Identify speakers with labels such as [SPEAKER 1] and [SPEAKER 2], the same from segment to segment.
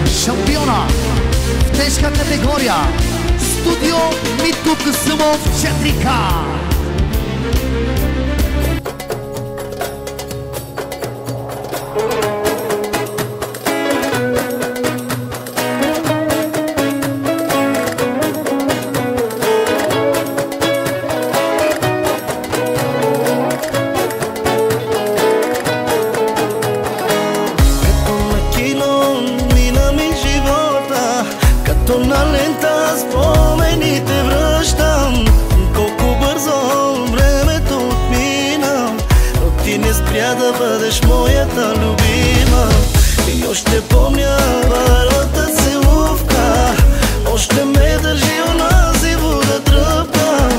[SPEAKER 1] шампиона в тежка категория Студио Митко Касумов 4К.
[SPEAKER 2] На лента спомените връщам, колко бързо времето отмина, но ти не спря да бъдеш моята любима. И още помня първата целувка, още ме държи онази вода тръпка.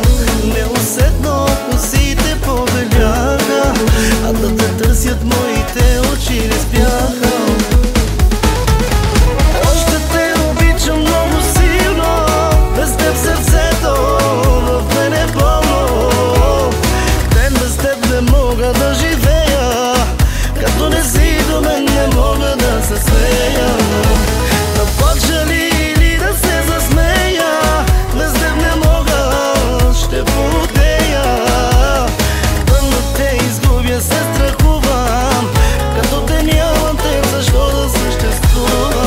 [SPEAKER 2] Неусетно косите побеляха, а да те търсят моите очи не спяха. Да живея, като не си до мен не мога да се смея. Да плача ли или да се засмея, без теб не мога, ще потея. Тъмно те изгубя, се страхувам, като те нямам теб, защо да съществувам.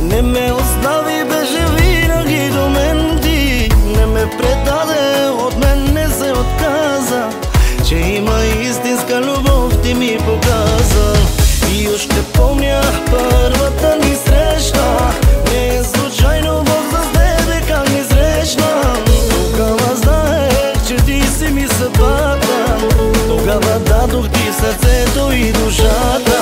[SPEAKER 2] Не ме остави, беше винаги до мен ти. Не ме предаде, от мен не се отказа, че има истинска любов, ти ми показа. И още помня първата ни среща, не е случайно Бог с тебе как ни срещна. Тогава знаех, че ти си ми съдбата, тогава дадох ти сърцето и душата.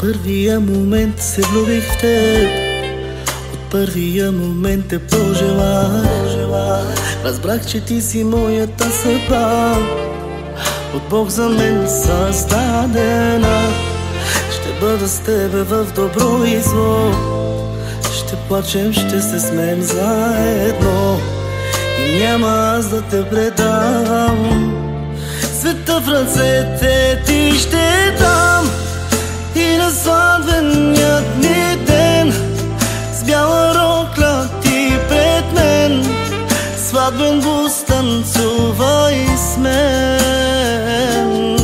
[SPEAKER 2] Първия момент се влюбих в теб, от първия момент те пожелах. Разбрах, че ти си моята съдба, от Бог за мен създадена. Ще бъда с тебе в добро и зло, ще плачем, ще се смеем заедно и няма аз да те предавам. Света в ръцете ти ще дам и на сватбеният ни ден с бяла рокля ти пред мен, сватбен бус танцувай с мен.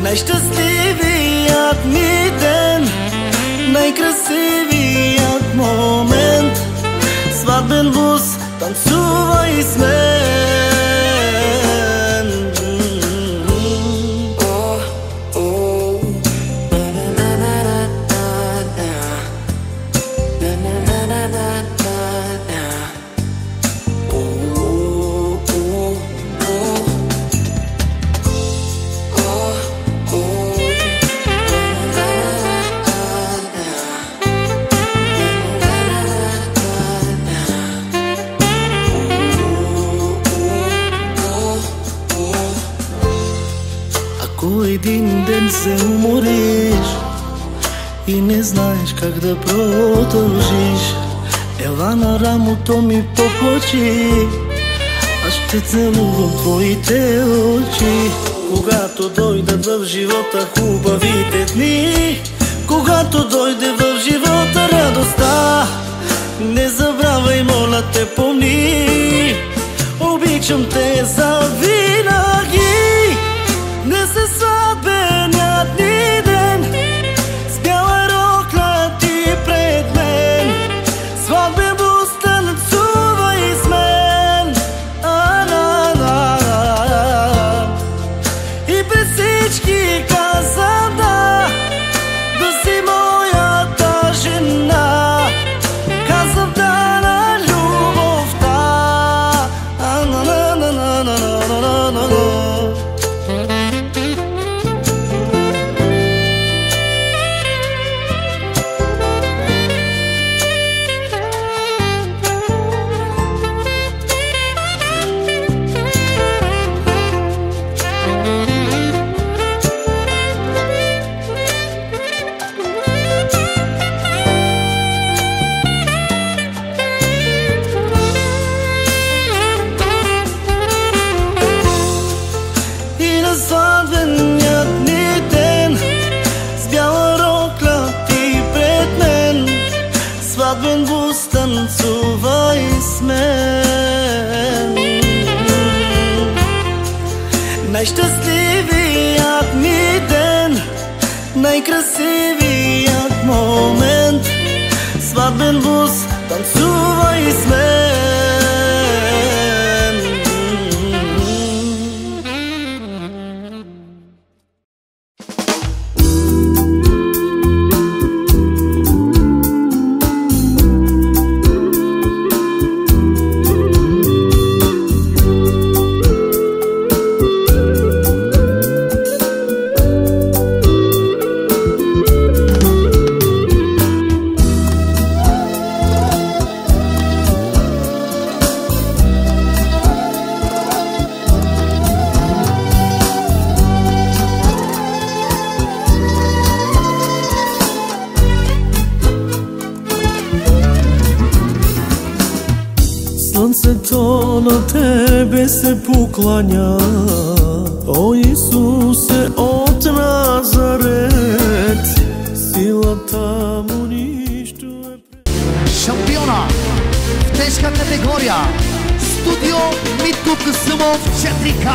[SPEAKER 2] Най-щастливият ми ден, най-красивият момент, сватбен бус танцувай с мен. Ако един ден се умориш и не знаеш как да продължиш, ела на рамото ми поплачи, аз ще целувам твоите очи. Когато дойдат в живота хубавите дни, когато дойде в живота радост, ме помни. Обичам те завинаги. Днес е сватбеният ни ден, с бяла рокля ти пред мен, сватбен бус танцувай с мен. И през всички каза да си моята жена. Казах да на любовта. Сватбеният ни ден, с бяла рокля ти пред мен, сватбен бус танцувай с мен. Най-щастливият ми ден, най-красивият момент, сватбен бус танцувай с мен. Слънцето на тебе се покланя, о Исусе от Назарет, силата му нищо е.
[SPEAKER 1] Шампиона в тежка категория Студио Митко Касъмов 4К.